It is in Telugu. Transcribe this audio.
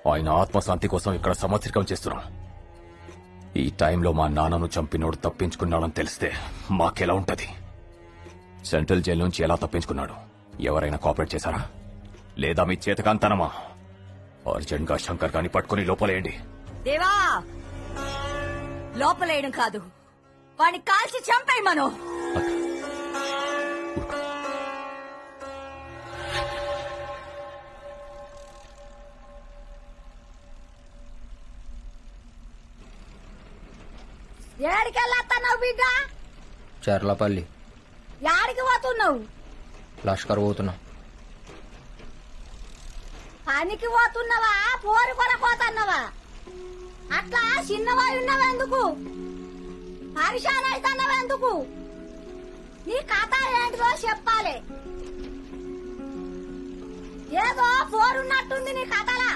ఆయన ఆత్మశాంతి కోసం ఇక్కడ సంవత్సరికం చేస్తున్నాం. ఈ టైంలో మా నాన్నను చంపినోడు తప్పించుకున్నాడని తెలిస్తే మాకెలా ఉంటది? సెంట్రల్ జైలు నుంచి ఎలా తప్పించుకున్నాడు? ఎవరైనా కోఆపరేట్ చేశారా? లేదా మీ చేతకాంతనమా? అర్జెంట్ గా శంకర్ గాని పట్టుకుని లోపలేయండి. దేవా, లోపలేయడం కాదు, వాడిని కాల్చి చంపేయి మనం. ఏడికెళ్ళొస్తున్నావు బిడ్డ? చర్లపల్లి. యాడికి పోతున్నావు? లష్కర్ పోతున్నా. పనికి పోతున్నావా? పోరు కొనపోతున్నావా? అట్లా చిన్నవాయి ఉన్నావెందుకు? పరిశాన్ అవుతున్నావెందుకు? నీ కథ ఏంటిదో చెప్పాలి. ఏదో పోరున్నట్టుంది నీ కథలా.